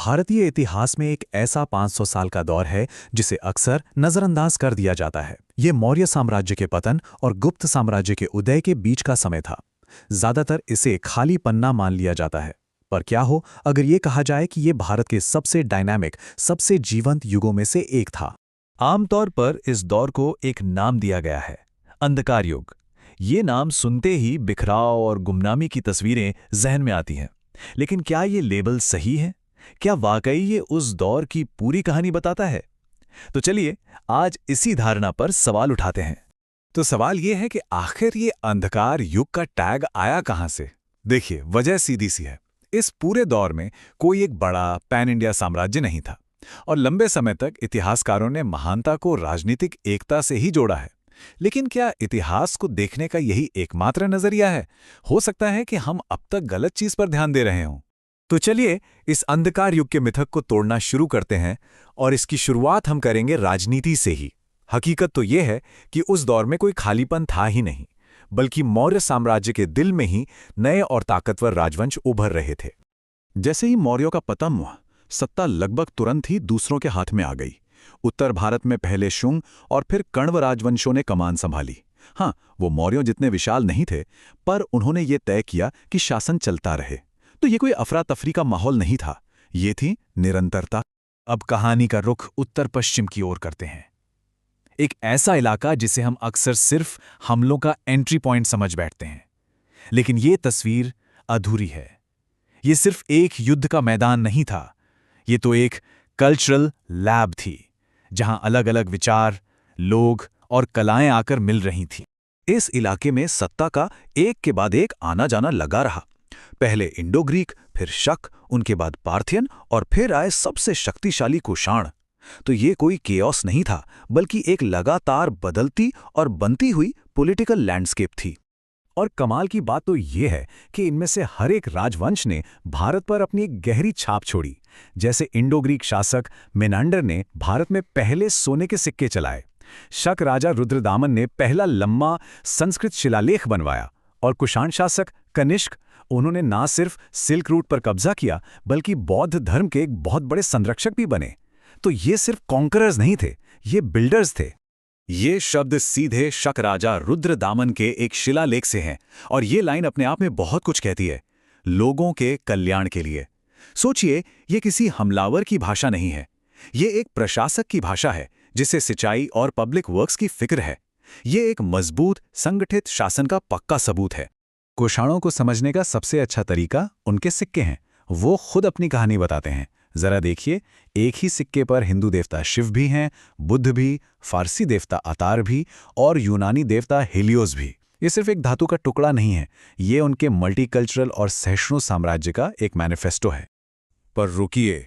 भारतीय इतिहास में एक ऐसा 500 साल का दौर है जिसे अक्सर नजरअंदाज कर दिया जाता है। ये मौर्य साम्राज्य के पतन और गुप्त साम्राज्य के उदय के बीच का समय था। ज्यादातर इसे खाली पन्ना मान लिया जाता है, पर क्या हो अगर ये कहा जाए कि ये भारत के सबसे डायनामिक, सबसे जीवंत युगों में से एक था। आमतौर पर इस दौर को एक नाम दिया गया है, अंधकार युग। ये नाम सुनते ही बिखराव और गुमनामी की तस्वीरें जहन में आती हैं। लेकिन क्या ये लेबल सही है? क्या वाकई ये उस दौर की पूरी कहानी बताता है? तो चलिए आज इसी धारणा पर सवाल उठाते हैं। तो सवाल ये है कि आखिर ये अंधकार युग का टैग आया कहां से? देखिए, वजह सीधी सी है। इस पूरे दौर में कोई एक बड़ा पैन इंडिया साम्राज्य नहीं था और लंबे समय तक इतिहासकारों ने महानता को राजनीतिक एकता से ही जोड़ा है। लेकिन क्या इतिहास को देखने का यही एकमात्र नजरिया है? हो सकता है कि हम अब तक गलत चीज पर ध्यान दे रहे हों। तो चलिए इस अंधकार युग के मिथक को तोड़ना शुरू करते हैं और इसकी शुरुआत हम करेंगे राजनीति से ही। हकीकत तो यह है कि उस दौर में कोई खालीपन था ही नहीं, बल्कि मौर्य साम्राज्य के दिल में ही नए और ताकतवर राजवंश उभर रहे थे। जैसे ही मौर्यों का पतन हुआ, सत्ता लगभग तुरंत ही दूसरों के हाथ में आ गई। उत्तर भारत में पहले शुंग और फिर कण्व राजवंशों ने कमान संभाली। हाँ, वो मौर्यों जितने विशाल नहीं थे, पर उन्होंने ये तय किया कि शासन चलता रहे। तो ये कोई अफरा तफरी का माहौल नहीं था, ये थी निरंतरता। अब कहानी का रुख उत्तर पश्चिम की ओर करते हैं, एक ऐसा इलाका जिसे हम अक्सर सिर्फ हमलों का एंट्री पॉइंट समझ बैठते हैं। लेकिन ये तस्वीर अधूरी है। ये सिर्फ एक युद्ध का मैदान नहीं था, ये तो एक कल्चरल लैब थी, जहां अलग अलग विचार, लोग और कलाएं आकर मिल रही थीं। इस इलाके में सत्ता का एक के बाद एक आना जाना लगा रहा। पहले इंडो ग्रीक, फिर शक, उनके बाद पार्थियन और फिर आए सबसे शक्तिशाली कुषाण। तो ये कोई केओस नहीं था, बल्कि एक लगातार बदलती और बनती हुई पॉलिटिकल लैंडस्केप थी। और कमाल की बात तो ये है कि इनमें से हर एक राजवंश ने भारत पर अपनी एक गहरी छाप छोड़ी। जैसे इंडो ग्रीक शासक मेनांडर ने भारत में पहले सोने के सिक्के चलाए, शक राजा रुद्रदामन ने पहला लंबा संस्कृत शिलालेख बनवाया, और कुषाण शासक कनिष्क, उन्होंने ना सिर्फ सिल्क रूट पर कब्जा किया, बल्कि बौद्ध धर्म के एक बहुत बड़े संरक्षक भी बने। तो ये सिर्फ कॉन्करर्स नहीं थे, ये बिल्डर्स थे। ये शब्द सीधे शक राजा रुद्रदामन के एक शिलालेख से हैं, और ये लाइन अपने आप में बहुत कुछ कहती है, लोगों के कल्याण के लिए। सोचिए, ये किसी हमलावर की भाषा नहीं है, ये एक प्रशासक की भाषा है जिसे सिंचाई और पब्लिक वर्क्स की फिक्र है। ये एक मजबूत, संगठित शासन का पक्का सबूत है। कुषाणों को समझने का सबसे अच्छा तरीका उनके सिक्के हैं। वो खुद अपनी कहानी बताते हैं। जरा देखिए, एक ही सिक्के पर हिंदू देवता शिव भी हैं, बुद्ध भी, फारसी देवता अतार भी और यूनानी देवता हेलियोस भी। ये सिर्फ एक धातु का टुकड़ा नहीं है, ये उनके मल्टीकल्चरल और सहिष्णु साम्राज्य का एक मैनिफेस्टो है। पर रुकिए,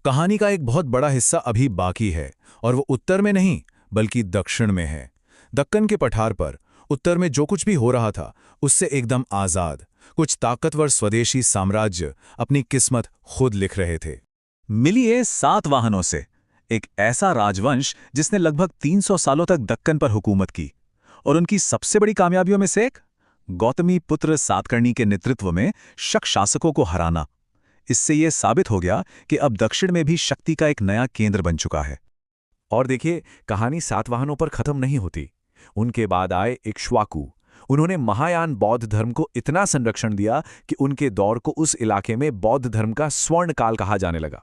कहानी का एक बहुत बड़ा हिस्सा अभी बाकी है, और वो उत्तर में नहीं बल्कि दक्षिण में है। दक्कन के पठार पर उत्तर में जो कुछ भी हो रहा था, उससे एकदम आजाद कुछ ताकतवर स्वदेशी साम्राज्य अपनी किस्मत खुद लिख रहे थे। मिलिए सातवाहनों से, एक ऐसा राजवंश जिसने लगभग 300 सालों तक दक्कन पर हुकूमत की। और उनकी सबसे बड़ी कामयाबियों में से एक, गौतमी पुत्र सातकर्णी के नेतृत्व में शक शासकों को हराना। इससे यह साबित हो गया कि अब दक्षिण में भी शक्ति का एक नया केंद्र बन चुका है। और देखिए, कहानी सातवाहनों पर खत्म नहीं होती। उनके बाद आए इक्ष्वाकु। उन्होंने महायान बौद्ध धर्म को इतना संरक्षण दिया कि उनके दौर को उस इलाके में बौद्ध धर्म का स्वर्ण काल कहा जाने लगा।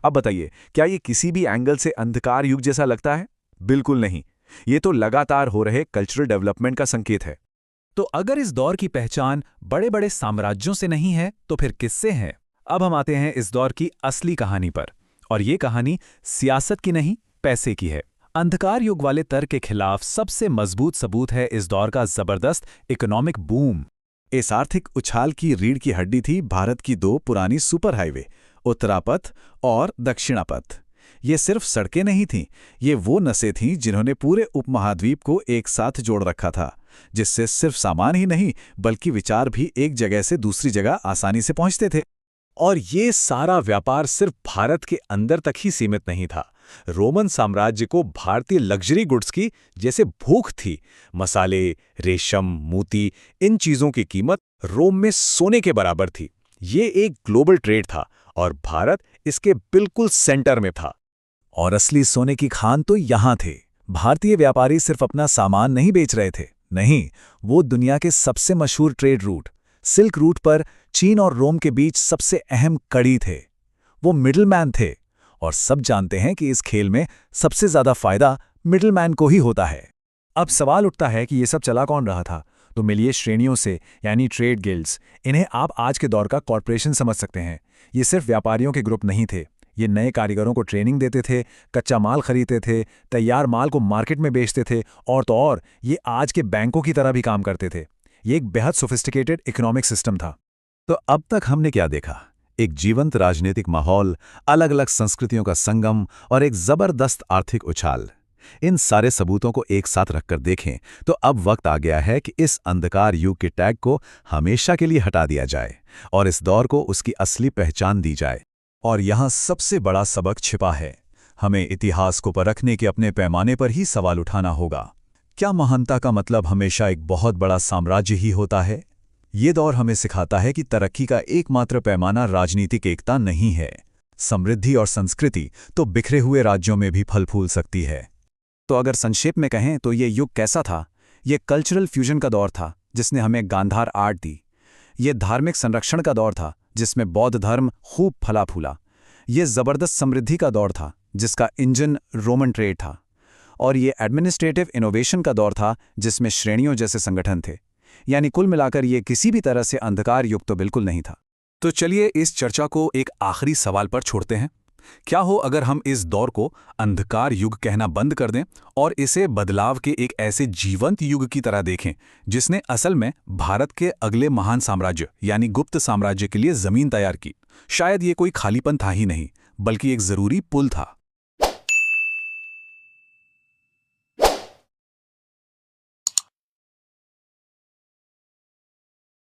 अब बताइए, क्या ये किसी भी एंगल से अंधकार युग जैसा लगता है? बिल्कुल नहीं। ये तो लगातार हो रहे कल्चरल डेवलपमेंट का संकेत है। तो अगर इस दौर की पहचान बड़े बड़े साम्राज्यों से नहीं है, तो फिर किससे है? अब हम आते हैं इस दौर की असली कहानी पर, और ये कहानी सियासत की नहीं, पैसे की है। अंधकार युग वाले तर्क के खिलाफ सबसे मजबूत सबूत है इस दौर का जबरदस्त इकोनॉमिक बूम। इस आर्थिक उछाल की रीढ़ की हड्डी थी भारत की दो पुरानी सुपर हाईवे, उत्तरापथ और दक्षिणापथ। ये सिर्फ सड़कें नहीं थीं, ये वो नसें थीं जिन्होंने पूरे उपमहाद्वीप को एक साथ जोड़ रखा था, जिससे सिर्फ सामान ही नहीं बल्कि विचार भी एक जगह से दूसरी जगह आसानी से पहुंचते थे। और ये सारा व्यापार सिर्फ भारत के अंदर तक ही सीमित नहीं था। रोमन साम्राज्य को भारतीय लग्जरी गुड्स की जैसे भूख थी। मसाले, रेशम, मोती, इन चीजों की कीमत रोम में सोने के बराबर थी। ये एक ग्लोबल ट्रेड था और भारत इसके बिल्कुल सेंटर में था। और असली सोने की खान तो यहाँ थे। भारतीय व्यापारी सिर्फ अपना सामान नहीं बेच रहे थे, नहीं, वो दुनिया के सबसे मशहूर ट्रेड रूट सिल्क रूट पर चीन और रोम के बीच सबसे अहम कड़ी थे। वो मिडलमैन थे, और सब जानते हैं कि इस खेल में सबसे ज्यादा फायदा मिडलमैन को ही होता है। अब सवाल उठता है कि ये सब चला कौन रहा था। तो मिलिए श्रेणियों से, यानी ट्रेड गिल्ड्स। इन्हें आप आज के दौर का कॉर्पोरेशन समझ सकते हैं। ये सिर्फ व्यापारियों के ग्रुप नहीं थे। ये नए कारीगरों को ट्रेनिंग देते थे, कच्चा माल खरीदते थे, तैयार माल को मार्केट में बेचते थे, और तो और ये आज के बैंकों की तरह भी काम करते थे। ये एक बेहद सोफिस्टिकेटेड इकोनॉमिक सिस्टम था। तो अब तक हमने क्या देखा? एक जीवंत राजनीतिक माहौल, अलग अलग संस्कृतियों का संगम और एक जबरदस्त आर्थिक उछाल। इन सारे सबूतों को एक साथ रखकर देखें तो अब वक्त आ गया है कि इस अंधकार युग के टैग को हमेशा के लिए हटा दिया जाए और इस दौर को उसकी असली पहचान दी जाए। और यहाँ सबसे बड़ा सबक छिपा है। हमें इतिहास को परखने के अपने पैमाने पर ही सवाल उठाना होगा। क्या महानता का मतलब हमेशा एक बहुत बड़ा साम्राज्य ही होता है? ये दौर हमें सिखाता है कि तरक्की का एकमात्र पैमाना राजनीतिक एकता नहीं है। समृद्धि और संस्कृति तो बिखरे हुए राज्यों में भी फल फूल सकती है। तो अगर संक्षेप में कहें तो ये युग कैसा था? ये कल्चरल फ्यूजन का दौर था, जिसने हमें गांधार आर्ट दी। ये धार्मिक संरक्षण का दौर था, जिसमें बौद्ध धर्म खूब फला फूला। ये जबरदस्त समृद्धि का दौर था, जिसका इंजन रोमन ट्रेड था। और ये एडमिनिस्ट्रेटिव इनोवेशन का दौर था, जिसमें श्रेणियों जैसे संगठन थे। यानी कुल मिलाकर ये किसी भी तरह से अंधकार युग तो बिल्कुल नहीं था। तो चलिए इस चर्चा को एक आखिरी सवाल पर छोड़ते हैं। क्या हो अगर हम इस दौर को अंधकार युग कहना बंद कर दें और इसे बदलाव के एक ऐसे जीवंत युग की तरह देखें जिसने असल में भारत के अगले महान साम्राज्य यानी गुप्त साम्राज्य के लिए जमीन तैयार की? शायद ये कोई खालीपन था ही नहीं, बल्कि एक जरूरी पुल था।